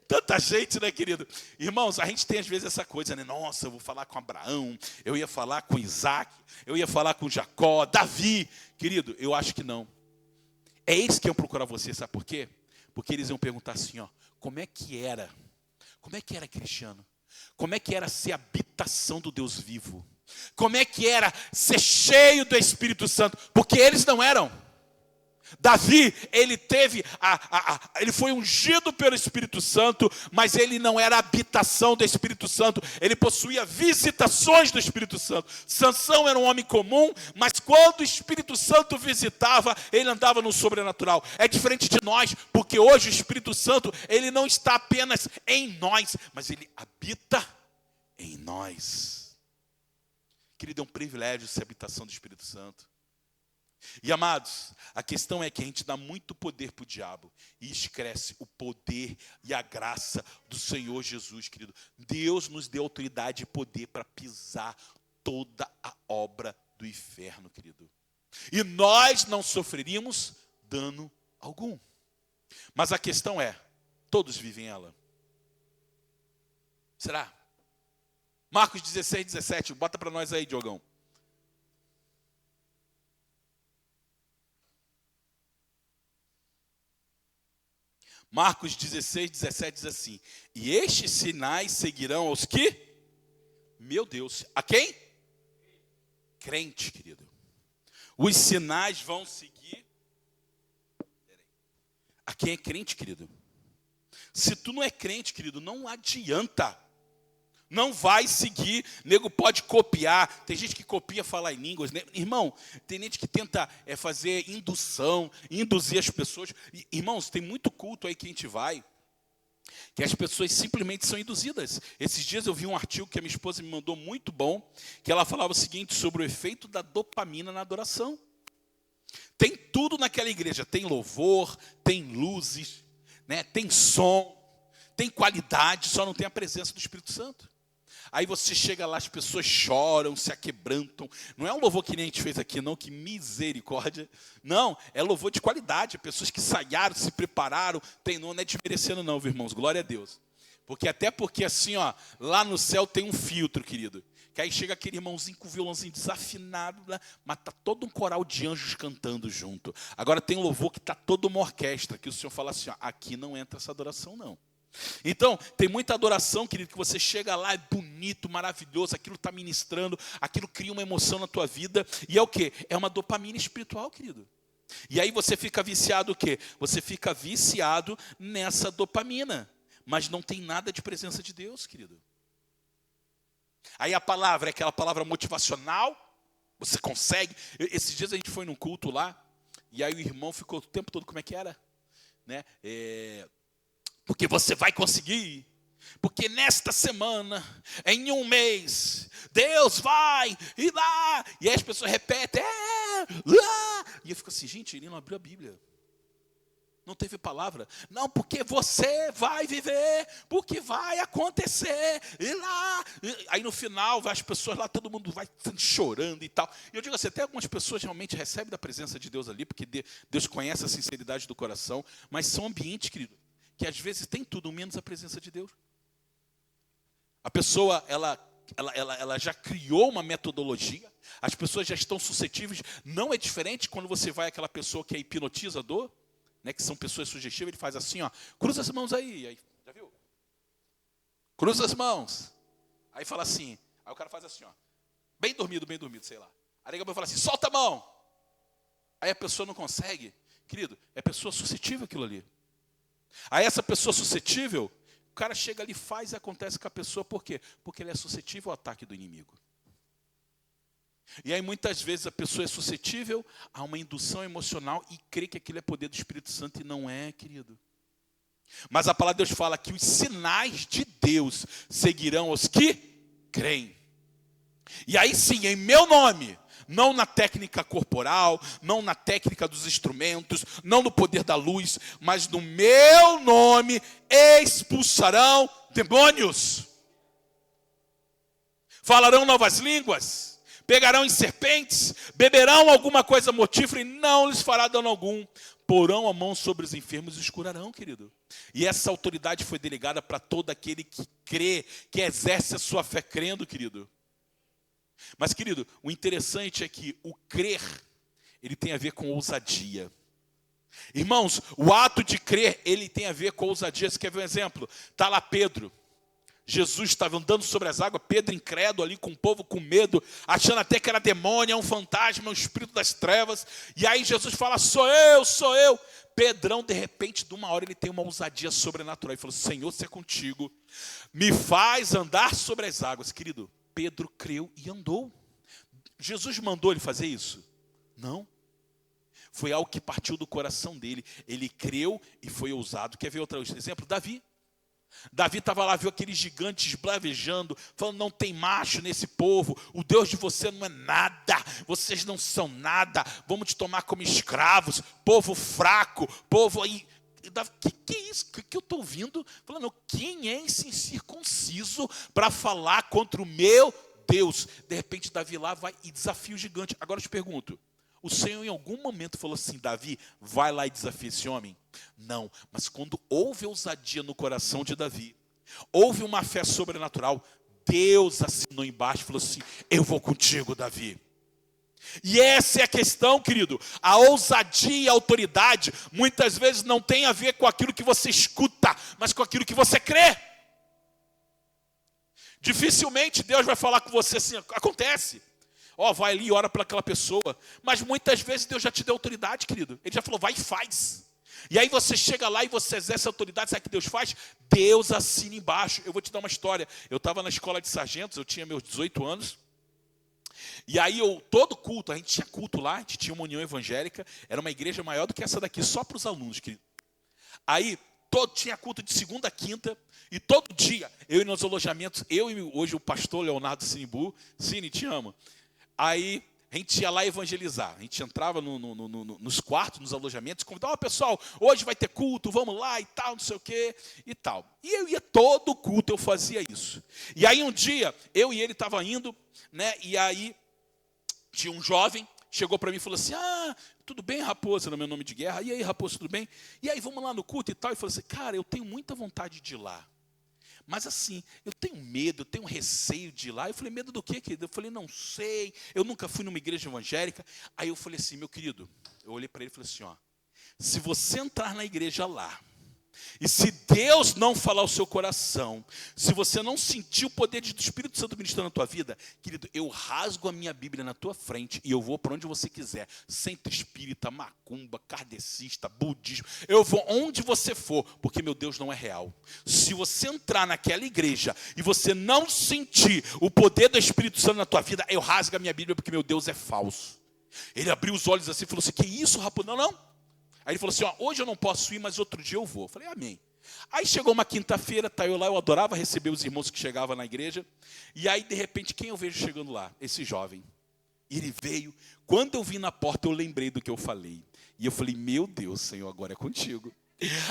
Tanta gente, né, querido? Irmãos, a gente tem às vezes essa coisa, né? Nossa, eu vou falar com Abraão, eu ia falar com Isaac, eu ia falar com Jacó, Davi. Querido, eu acho que não. É eles que iam procurar você, sabe por quê? Porque eles iam perguntar assim, ó, como é que era cristiano? Como é que era ser habitação do Deus vivo? Como é que era ser cheio do Espírito Santo? Porque eles não eram. Davi, ele teve, ele foi ungido pelo Espírito Santo, mas ele não era habitação do Espírito Santo, ele possuía visitações do Espírito Santo. Sansão era um homem comum, mas quando o Espírito Santo visitava, ele andava no sobrenatural. É diferente de nós, porque hoje o Espírito Santo, ele não está apenas em nós, mas ele habita em nós. Querido, é um privilégio ser habitação do Espírito Santo. E amados, a questão é que a gente dá muito poder para o diabo e esquece o poder e a graça do Senhor Jesus, querido. Deus nos deu autoridade e poder para pisar toda a obra do inferno, querido. E nós não sofreríamos dano algum. Mas a questão é, todos vivem ela? Será? Marcos 16, 17, bota para nós aí, Diogão. Marcos 16, 17 diz assim, e estes sinais seguirão aos que? Meu Deus, a quem? Crente, querido. Os sinais vão seguir a quem é crente, querido. Se tu não é crente, querido, não adianta. Não vai seguir. Nego pode copiar. Tem gente que copia falar em línguas, né? Irmão, tem gente que tenta fazer indução, induzir as pessoas. Irmãos, tem muito culto aí que a gente vai, que as pessoas simplesmente são induzidas. Esses dias eu vi um artigo que a minha esposa me mandou muito bom, que ela falava o seguinte sobre o efeito da dopamina na adoração. Tem tudo naquela igreja. Tem louvor, tem luzes, né? Tem som, tem qualidade, só não tem a presença do Espírito Santo. Aí você chega lá, as pessoas choram, se aquebrantam. Não é um louvor que nem a gente fez aqui, não, que misericórdia. Não, é louvor de qualidade. Pessoas que ensaiaram, se prepararam. Não é desmerecendo não, irmãos, glória a Deus. Até porque assim, ó, lá no céu tem um filtro, querido. Que aí chega aquele irmãozinho com o violãozinho desafinado, né, mas está todo um coral de anjos cantando junto. Agora tem um louvor que está toda uma orquestra, que o Senhor fala assim, ó, aqui não entra essa adoração não. Então, tem muita adoração, querido, que você chega lá, é bonito, maravilhoso, aquilo está ministrando, aquilo cria uma emoção na tua vida, e é o quê? É uma dopamina espiritual, querido. E aí você fica viciado o quê? Você fica viciado nessa dopamina, mas não tem nada de presença de Deus, querido. Aí a palavra é aquela palavra motivacional, você consegue. Esses dias a gente foi num culto lá, e aí o irmão ficou o tempo todo, como é que era? Né? Porque você vai conseguir, porque nesta semana, em um mês, Deus vai ir lá, e aí as pessoas repetem, lá, e eu fico assim, gente, ele não abriu a Bíblia, não teve palavra, não, porque você vai viver, porque vai acontecer, e lá, aí no final, as pessoas lá, todo mundo vai chorando e tal, e eu digo assim, até algumas pessoas realmente recebem da presença de Deus ali, porque Deus conhece a sinceridade do coração, mas são ambientes, querido, que às vezes tem tudo, menos a presença de Deus. A pessoa, ela já criou uma metodologia, as pessoas já estão suscetíveis, não é diferente quando você vai àquela pessoa que é hipnotizador, né, que são pessoas sugestivas, ele faz assim, ó, cruza as mãos aí, já viu? Cruza as mãos. Aí fala assim, aí o cara faz assim, ó, bem dormido, sei lá. Aí daqui a pouco fala assim, solta a mão. Aí a pessoa não consegue, querido, é pessoa suscetível aquilo ali. Aí essa pessoa suscetível, o cara chega ali, faz e acontece com a pessoa, por quê? Porque ele é suscetível ao ataque do inimigo. E aí muitas vezes a pessoa é suscetível a uma indução emocional e crê que aquilo é poder do Espírito Santo e não é, querido. Mas a palavra de Deus fala que os sinais de Deus seguirão os que creem. E aí sim, em meu nome, não na técnica corporal, não na técnica dos instrumentos, não no poder da luz, mas no meu nome expulsarão demônios. Falarão novas línguas, pegarão em serpentes, beberão alguma coisa mortífera e não lhes fará dano algum. Porão a mão sobre os enfermos e os curarão, querido. E essa autoridade foi delegada para todo aquele que crê, que exerce a sua fé crendo, querido. Mas, querido, o interessante é que o crer, ele tem a ver com ousadia. Irmãos, o ato de crer, ele tem a ver com ousadia. Você quer ver um exemplo? Está lá Pedro. Jesus estava andando sobre as águas, Pedro incrédulo ali com o povo com medo, achando até que era demônio, é um fantasma, é um espírito das trevas. E aí Jesus fala, sou eu. Pedrão, de repente, de uma hora, ele tem uma ousadia sobrenatural. Ele falou, Senhor, se é contigo, me faz andar sobre as águas. Querido, Pedro creu e andou. Jesus mandou ele fazer isso? Não. Foi algo que partiu do coração dele. Ele creu e foi ousado. Quer ver outro exemplo? Davi. Davi estava lá, viu aqueles gigantes blavejando, falando, não tem macho nesse povo, o Deus de você não é nada, vocês não são nada, vamos te tomar como escravos, povo fraco, povo aí. Que é isso? Que eu estou ouvindo? Falando, quem é esse incircunciso para falar contra o meu Deus? De repente, Davi lá vai e desafia o gigante. Agora eu te pergunto, o Senhor em algum momento falou assim, Davi, vai lá e desafia esse homem? Não, mas quando houve ousadia no coração de Davi, houve uma fé sobrenatural, Deus assinou embaixo e falou assim, eu vou contigo, Davi. E essa é a questão, querido. A ousadia e a autoridade muitas vezes não tem a ver com aquilo que você escuta, mas com aquilo que você crê. Dificilmente Deus vai falar com você assim, acontece. Ó, vai ali e ora para aquela pessoa. Mas muitas vezes Deus já te deu autoridade, querido. Ele já falou, vai e faz. E aí você chega lá e você exerce a autoridade, sabe o que Deus faz? Deus assina embaixo. Eu vou te dar uma história. Eu estava na escola de sargentos, eu tinha meus 18 anos. E aí todo culto, a gente tinha culto lá, a gente tinha uma união evangélica, era uma igreja maior do que essa daqui, só para os alunos, querido. Aí tinha culto de segunda a quinta, e todo dia, eu ia nos alojamentos, eu e hoje o pastor Leonardo Sinimbu, Cine, te amo. Aí a gente ia lá evangelizar, a gente entrava nos quartos, nos alojamentos, convidava, pessoal, hoje vai ter culto, vamos lá e tal, não sei o quê e tal. E eu ia todo culto, eu fazia isso. E aí um dia, eu e ele estavam indo, né, e aí tinha um jovem, chegou para mim e falou assim, tudo bem, Raposo, era meu nome de guerra, e aí, Raposo, tudo bem? E aí, vamos lá no culto e tal, e falou assim, cara, eu tenho muita vontade de ir lá. Mas assim, eu tenho medo, eu tenho receio de ir lá. Eu falei, medo do quê, querido? Eu falei, não sei, eu nunca fui numa igreja evangélica. Aí eu falei assim, meu querido, eu olhei para ele e falei assim, ó, se você entrar na igreja lá, e se Deus não falar o seu coração, se você não sentir o poder do Espírito Santo ministrando na tua vida, querido, eu rasgo a minha Bíblia na tua frente e eu vou para onde você quiser, centro espírita, macumba, kardecista, budismo, eu vou onde você for, porque meu Deus não é real. Se você entrar naquela igreja e você não sentir o poder do Espírito Santo na tua vida, eu rasgo a minha Bíblia porque meu Deus é falso. Ele abriu os olhos assim e falou assim, que isso, rapaz? Não. Aí ele falou assim, ó, hoje eu não posso ir, mas outro dia eu vou. Eu falei, amém. Aí chegou uma quinta-feira, tá eu lá, eu adorava receber os irmãos que chegavam na igreja. E aí, de repente, quem eu vejo chegando lá? Esse jovem. E ele veio. Quando eu vim na porta, eu lembrei do que eu falei. E eu falei, meu Deus, Senhor, agora é contigo.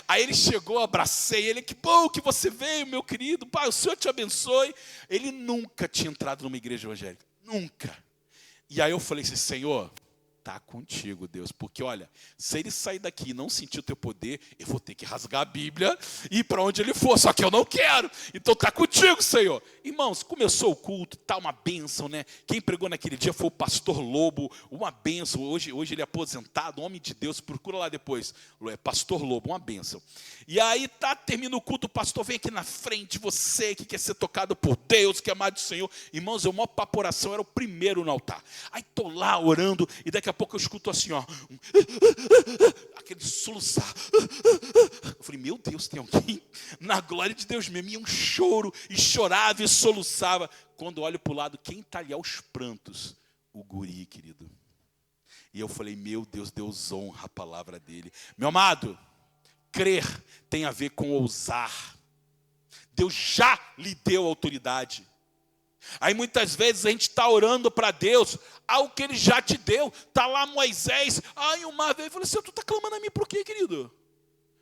Aí ele chegou, abracei ele, que bom que você veio, meu querido. Pai, o Senhor te abençoe. Ele nunca tinha entrado numa igreja evangélica. Nunca. E aí eu falei assim, Senhor, está contigo, Deus, porque olha, se ele sair daqui e não sentir o teu poder, eu vou ter que rasgar a Bíblia e ir para onde ele for, só que eu não quero, então está contigo, Senhor. Irmãos, começou o culto, tá uma bênção, né? Quem pregou naquele dia foi o pastor Lobo, uma bênção, hoje ele é aposentado, homem de Deus, procura lá depois, pastor Lobo, uma bênção. E aí termina o culto, o pastor vem aqui na frente, você que quer ser tocado por Deus, que é amado do Senhor. Irmãos, eu, maior papo oração, era o primeiro no altar. Aí estou lá orando, e daqui a pouco eu escuto assim, ó, aquele soluçar. Eu falei, meu Deus, tem alguém na glória de Deus mesmo. E um choro, e chorava e soluçava. Quando eu olho para o lado, quem está ali aos prantos? O guri, querido. E eu falei, meu Deus, Deus honra a palavra dele. Meu amado, crer tem a ver com ousar. Deus já lhe deu autoridade. Aí muitas vezes a gente está orando para Deus algo que Ele já te deu. Está lá Moisés, uma vez, eu falei, Senhor, tu está clamando a mim por quê, querido?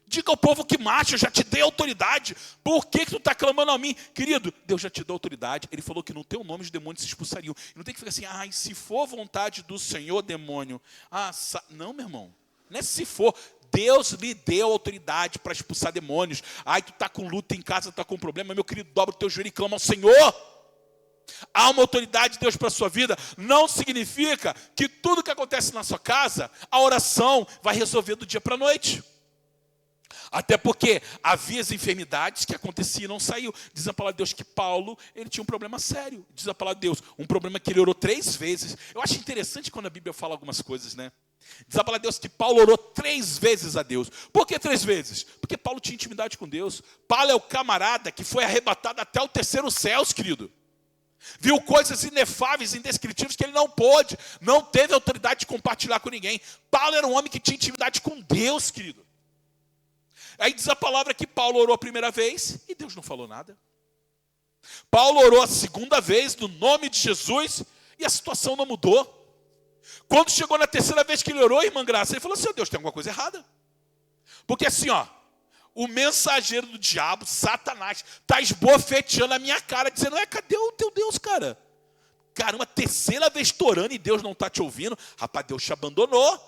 Diga ao povo que marcha, eu já te dei autoridade. Por que tu está clamando a mim? Querido, Deus já te deu autoridade. Ele falou que no teu nome os demônios se expulsariam. E não tem que ficar assim, se for vontade do Senhor, demônio. Não, meu irmão, não é se for. Deus lhe deu autoridade para expulsar demônios. Tu está com luta em casa, está com problema. Meu querido, dobra o teu joelho e clama ao Senhor. Há uma autoridade de Deus para a sua vida. Não significa que tudo que acontece na sua casa, a oração vai resolver do dia para a noite. Até porque havia as enfermidades que aconteciam e não saiu. Diz a palavra de Deus que Paulo, ele tinha um problema sério. Diz a palavra de Deus, um problema que ele orou 3 vezes. Eu acho interessante quando a Bíblia fala algumas coisas, né? Diz a palavra de Deus que Paulo orou 3 vezes a Deus. Por que 3 vezes? Porque Paulo tinha intimidade com Deus. Paulo é o camarada que foi arrebatado até o 3º céu, querido. Viu coisas inefáveis, indescritíveis que ele não pôde, não teve autoridade de compartilhar com ninguém. Paulo era um homem que tinha intimidade com Deus, querido. Aí diz a palavra que Paulo orou a primeira vez e Deus não falou nada. Paulo orou a segunda vez no nome de Jesus e a situação não mudou. Quando chegou na 3ª vez que ele orou, irmã Graça, ele falou assim, Deus, tem alguma coisa errada. Porque assim, o mensageiro do diabo, Satanás, está esbofeteando a minha cara, dizendo, cadê o teu Deus, cara? Caramba, 3ª vez orando e Deus não está te ouvindo. Rapaz, Deus te abandonou.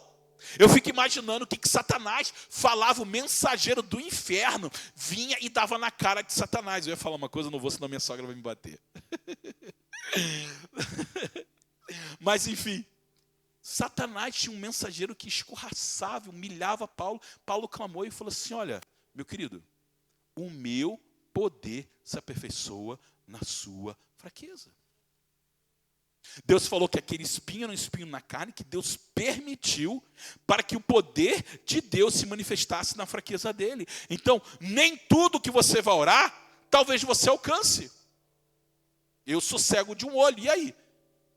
Eu fico imaginando o que Satanás falava, o mensageiro do inferno vinha e dava na cara de Satanás. Eu ia falar uma coisa, não vou, senão minha sogra vai me bater. Mas enfim, Satanás tinha um mensageiro que escorraçava, humilhava Paulo. Paulo clamou e falou assim, olha, meu querido, o meu poder se aperfeiçoa na sua fraqueza. Deus falou que aquele espinho era um espinho na carne, que Deus permitiu para que o poder de Deus se manifestasse na fraqueza dele. Então, nem tudo que você vai orar, talvez você alcance. Eu sou cego de um olho, e aí?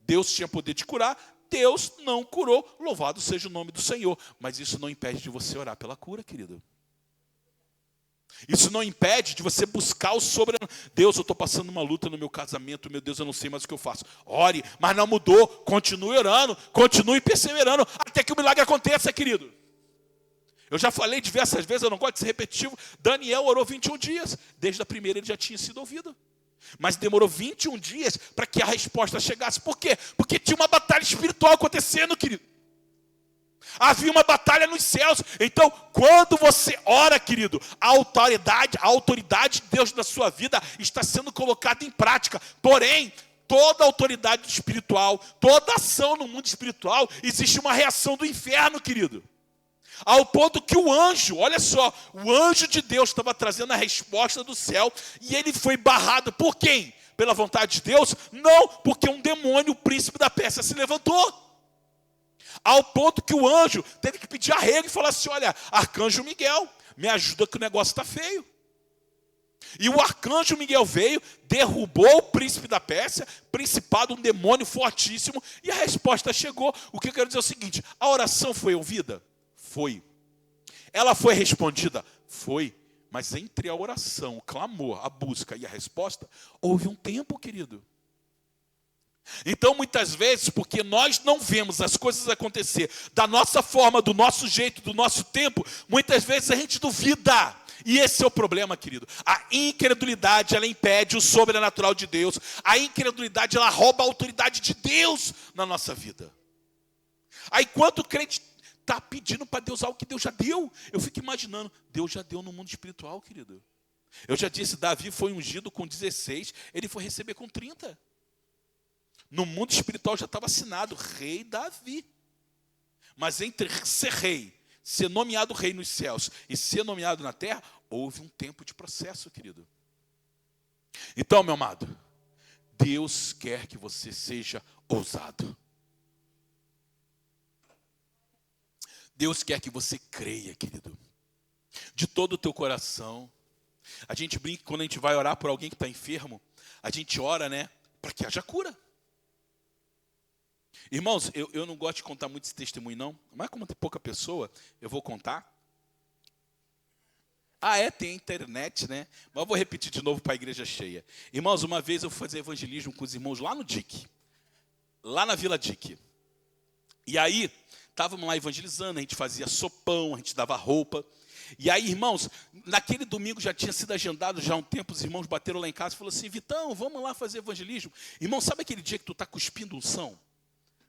Deus tinha poder de curar, Deus não curou, louvado seja o nome do Senhor. Mas isso não impede de você orar pela cura, querido. Isso não impede de você buscar o sobrenatural. Deus, eu estou passando uma luta no meu casamento, meu Deus, eu não sei mais o que eu faço. Ore, mas não mudou, continue orando, continue perseverando, até que o milagre aconteça, querido. Eu já falei diversas vezes, eu não gosto de ser repetitivo, Daniel orou 21 dias, desde a primeira ele já tinha sido ouvido. Mas demorou 21 dias para que a resposta chegasse. Por quê? Porque tinha uma batalha espiritual acontecendo, querido. Havia uma batalha nos céus. Então, quando você ora, querido, a autoridade de Deus na sua vida está sendo colocada em prática. Porém, toda autoridade espiritual, toda ação no mundo espiritual, existe uma reação do inferno, querido. Ao ponto que o anjo, olha só, o anjo de Deus estava trazendo a resposta do céu e ele foi barrado por quem? Pela vontade de Deus? Não, porque um demônio, o príncipe da Pérsia, se levantou. Ao ponto que o anjo teve que pedir arrego e falar assim, olha, arcanjo Miguel, me ajuda que o negócio está feio. E o arcanjo Miguel veio, derrubou o príncipe da Pérsia, principado, um demônio fortíssimo, e a resposta chegou. O que eu quero dizer é o seguinte, a oração foi ouvida? Foi. Ela foi respondida? Foi. Mas entre a oração, o clamor, a busca e a resposta, houve um tempo, querido. Então, muitas vezes, porque nós não vemos as coisas acontecer da nossa forma, do nosso jeito, do nosso tempo, muitas vezes a gente duvida. E esse é o problema, querido. A incredulidade, ela impede o sobrenatural de Deus. A incredulidade, ela rouba a autoridade de Deus na nossa vida. Aí, quando o crente está pedindo para Deus algo que Deus já deu, eu fico imaginando, Deus já deu no mundo espiritual, querido. Eu já disse, Davi foi ungido com 16, ele foi receber com 30. No mundo espiritual já estava assinado, rei Davi. Mas entre ser rei, ser nomeado rei nos céus e ser nomeado na terra, houve um tempo de processo, querido. Então, meu amado, Deus quer que você seja ousado. Deus quer que você creia, querido, de todo o teu coração. A gente brinca quando a gente vai orar por alguém que está enfermo, a gente ora, né, para que haja cura. Irmãos, eu não gosto de contar muito esse testemunho, não, mas como tem pouca pessoa, eu vou contar. Tem internet, né? Mas eu vou repetir de novo para a igreja cheia. Irmãos, uma vez eu fui fazer evangelismo com os irmãos lá no DIC, lá na Vila DIC. E aí, estávamos lá evangelizando, a gente fazia sopão, a gente dava roupa. E aí, irmãos, naquele domingo já tinha sido agendado já há um tempo, os irmãos bateram lá em casa e falaram assim, Vitão, vamos lá fazer evangelismo. Irmão, sabe aquele dia que tu está cuspindo unção?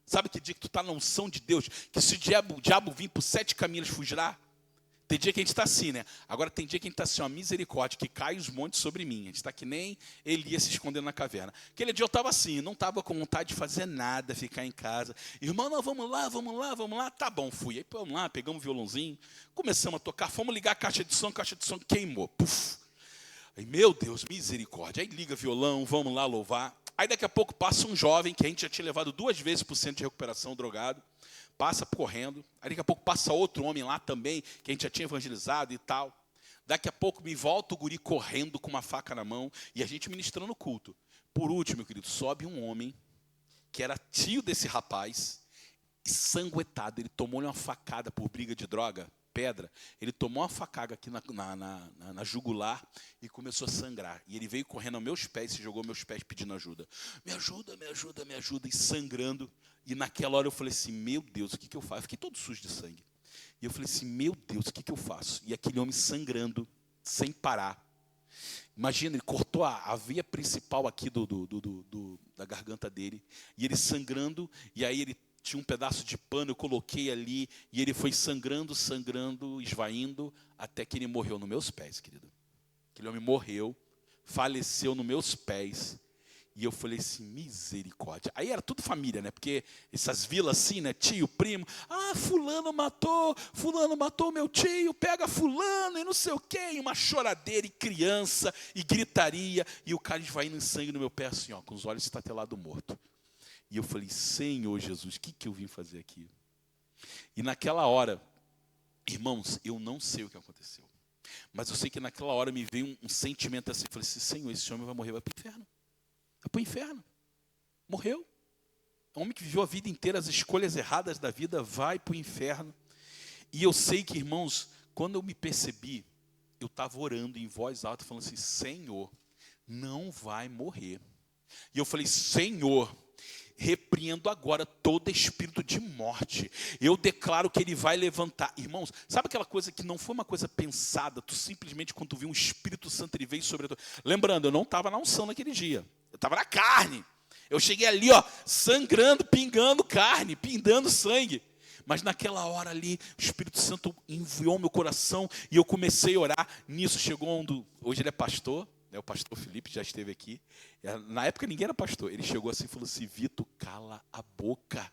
Sabe aquele dia que tu está na unção de Deus? Que se o diabo vir por 7 caminhos fugirá? Tem dia que a gente está assim, né? Agora tem dia que a gente está assim, ó, misericórdia, que cai os montes sobre mim. A gente está que nem Elias se escondendo na caverna. Aquele dia eu estava assim, não estava com vontade de fazer nada, ficar em casa. Irmão, não, vamos lá. Tá bom, fui. Aí vamos lá, pegamos o violãozinho, começamos a tocar, fomos ligar a caixa de som queimou. Puf. Aí, meu Deus, misericórdia. Aí liga violão, vamos lá louvar. Aí daqui a pouco passa um jovem, que a gente já tinha levado 2 vezes para o centro de recuperação, drogado. Passa correndo, aí daqui a pouco passa outro homem lá também, que a gente já tinha evangelizado e tal. Daqui a pouco me volta o guri correndo com uma faca na mão, e a gente ministrando o culto. Por último, meu querido, sobe um homem, que era tio desse rapaz, sanguetado, ele tomou-lhe uma facada por briga de droga, pedra, ele tomou uma facada aqui na jugular e começou a sangrar. E ele veio correndo aos meus pés, se jogou aos meus pés pedindo ajuda. Me ajuda, e sangrando. E naquela hora eu falei assim, meu Deus, o que eu faço? Eu fiquei todo sujo de sangue. E eu falei assim, meu Deus, o que eu faço? E aquele homem sangrando, sem parar. Imagina, ele cortou a veia principal aqui da garganta dele. E ele sangrando, e aí ele tinha um pedaço de pano, eu coloquei ali, e ele foi sangrando, esvaindo, até que ele morreu nos meus pés, querido. Aquele homem morreu, faleceu nos meus pés. E eu falei assim, misericórdia. Aí era tudo família, né? Porque essas vilas assim, né? Tio, primo. Fulano matou meu tio, pega fulano e não sei o quê. E uma choradeira e criança e gritaria. E o cara esvaindo em sangue no meu pé assim, ó, com os olhos estatelados morto. E eu falei, Senhor Jesus, o que eu vim fazer aqui? E naquela hora, irmãos, eu não sei o que aconteceu. Mas eu sei que naquela hora me veio um sentimento assim. Eu falei assim, Senhor, esse homem vai morrer, vai para o inferno. Vai para o inferno. Morreu. É um homem que viveu a vida inteira, as escolhas erradas da vida, vai para o inferno. E eu sei que, irmãos, quando eu me percebi, eu estava orando em voz alta, falando assim, Senhor, não vai morrer. E eu falei, Senhor, repreendo agora todo espírito de morte. Eu declaro que ele vai levantar. Irmãos, sabe aquela coisa que não foi uma coisa pensada? Tu simplesmente, quando tu viu um Espírito Santo, ele veio sobre a tua... Lembrando, eu não estava na unção naquele dia. Eu estava na carne. Eu cheguei ali, ó, sangrando, pingando carne, pingando sangue. Mas naquela hora ali, o Espírito Santo enviou meu coração e eu comecei a orar. Nisso chegou hoje ele é pastor, né, o pastor Felipe já esteve aqui. Na época ninguém era pastor. Ele chegou assim e falou assim, Vitor, cala a boca.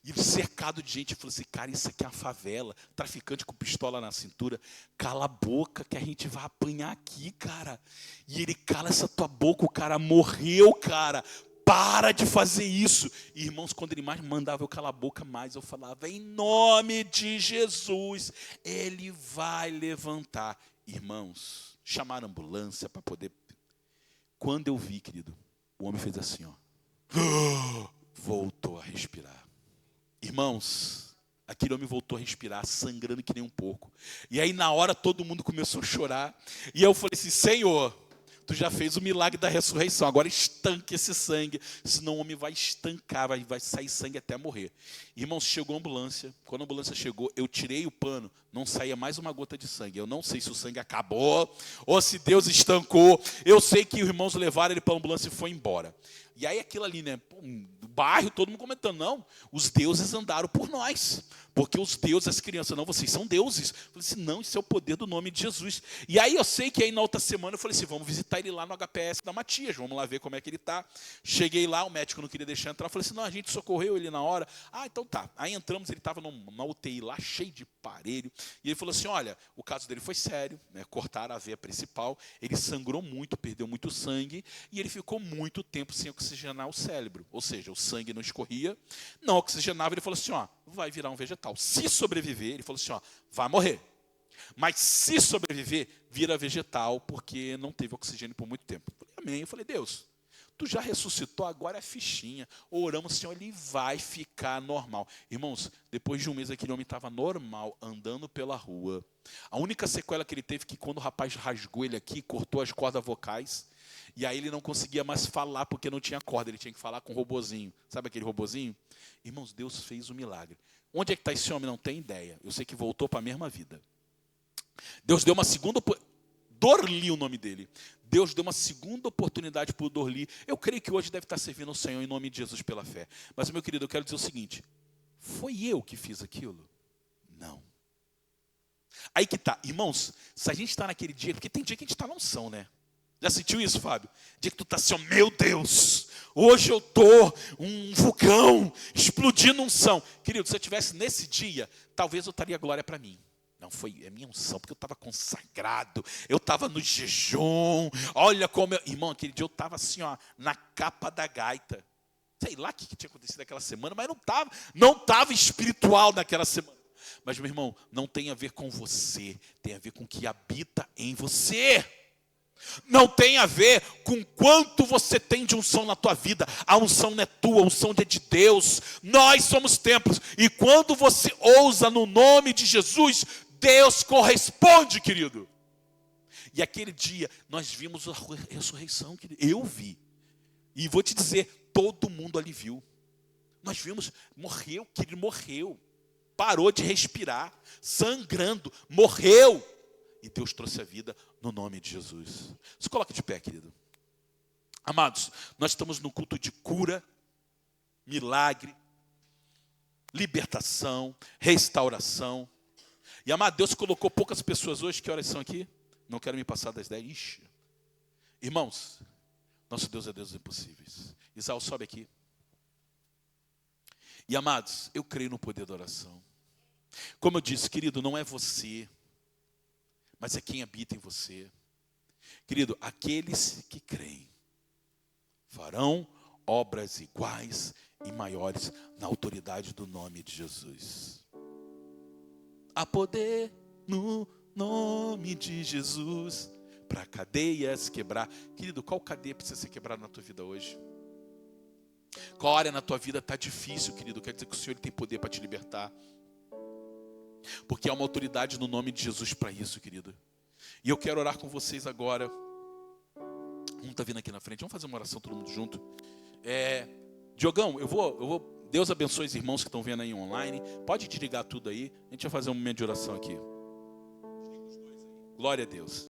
E cercado de gente, falou assim, cara, isso aqui é uma favela. Traficante com pistola na cintura. Cala a boca que a gente vai apanhar aqui, cara. E ele, cala essa tua boca, o cara morreu, cara. Para de fazer isso. E, irmãos, quando ele mais mandava eu calar a boca, mais eu falava, em nome de Jesus, ele vai levantar. Irmãos, chamaram a ambulância para poder... Quando eu vi, querido, o homem fez assim, ó. Voltou a respirar. Irmãos, aquele homem voltou a respirar, sangrando que nem um porco. E aí, na hora, todo mundo começou a chorar. E eu falei assim, Senhor, tu já fez o milagre da ressurreição, agora estanque esse sangue, senão o homem vai estancar, vai sair sangue até morrer. Irmãos, chegou a ambulância, quando a ambulância chegou, eu tirei o pano, não saía mais uma gota de sangue. Eu não sei se o sangue acabou, ou se Deus estancou. Eu sei que os irmãos levaram ele para a ambulância e foi embora. E aí aquilo ali, né, do bairro, todo mundo comentando, não, os deuses andaram por nós, porque os deuses, as crianças, não, vocês são deuses. Eu falei assim, não, isso é o poder do nome de Jesus. E aí eu sei que aí na outra semana eu falei assim, vamos visitar ele lá no HPS da Matias, vamos lá ver como é que ele está. Cheguei lá, o médico não queria deixar entrar, eu falei assim, não, a gente socorreu ele na hora. Ah, então tá. Aí entramos, ele estava numa UTI lá, cheio de aparelho, e ele falou assim, olha, o caso dele foi sério, né, cortaram a veia principal, ele sangrou muito, perdeu muito sangue, e ele ficou muito tempo sem oxigenar o cérebro, ou seja, o sangue não escorria, não oxigenava, ele falou assim, ó, vai virar um vegetal. Se sobreviver, ele falou assim, ó, vai morrer. Mas se sobreviver, vira vegetal, porque não teve oxigênio por muito tempo. Eu falei, amém. Eu falei, Deus, tu já ressuscitou, agora é fichinha. Oramos, Senhor, ele vai ficar normal. Irmãos, depois de um mês, aquele homem estava normal, andando pela rua. A única sequela que ele teve, que quando o rapaz rasgou ele aqui, cortou as cordas vocais, e aí ele não conseguia mais falar, porque não tinha corda, ele tinha que falar com o robozinho. Sabe aquele robozinho? Irmãos, Deus fez um milagre. Onde é que está esse homem? Não tem ideia. Eu sei que voltou para a mesma vida. Deus deu uma segunda... Dorli o nome dele. Deus deu uma segunda oportunidade para o Dorli. Eu creio que hoje deve estar servindo ao Senhor em nome de Jesus pela fé. Mas, meu querido, eu quero dizer o seguinte. Foi eu que fiz aquilo? Não. Aí que tá. Irmãos, se a gente está naquele dia... Porque tem dia que a gente está na unção, né? Já sentiu isso, Fábio? Dia que tu está assim, ó, meu Deus, hoje eu estou um vulcão explodindo unção. Querido, se eu estivesse nesse dia, talvez eu estaria glória para mim. Não, foi a minha unção, porque eu estava consagrado, eu estava no jejum. Olha como irmão, aquele dia eu estava assim, ó, na capa da gaita. Sei lá o que tinha acontecido naquela semana, mas não estava espiritual naquela semana. Mas, meu irmão, não tem a ver com você, tem a ver com o que habita em você. Não tem a ver com quanto você tem de unção na tua vida. A unção não é tua, a unção é de Deus. Nós somos templos. E quando você ousa no nome de Jesus, Deus corresponde, querido. E aquele dia nós vimos a ressurreição, querido. Eu vi. E vou te dizer, todo mundo ali viu. Nós vimos, morreu, querido, morreu. Parou de respirar, sangrando, morreu. E Deus trouxe a vida no nome de Jesus. Se coloque de pé, querido. Amados, nós estamos no culto de cura, milagre, libertação, restauração. E, amado, Deus colocou poucas pessoas hoje. Que horas são aqui? Não quero me passar das 10. Ixi. Irmãos, nosso Deus é Deus dos impossíveis. Isaú, sobe aqui. E, amados, eu creio no poder da oração. Como eu disse, querido, não é você, mas é quem habita em você. Querido, aqueles que creem farão obras iguais e maiores na autoridade do nome de Jesus. Há poder no nome de Jesus para cadeias quebrar. Querido, qual cadeia precisa ser quebrada na tua vida hoje? Qual área na tua vida está difícil, querido? Quer dizer que o Senhor tem poder para te libertar. Porque há uma autoridade no nome de Jesus para isso, querido. E eu quero orar com vocês agora. Um está vindo aqui na frente. Vamos fazer uma oração todo mundo junto. Diogão, eu vou. Deus abençoe os irmãos que estão vendo aí online. Pode desligar tudo aí. A gente vai fazer um momento de oração aqui. Glória a Deus.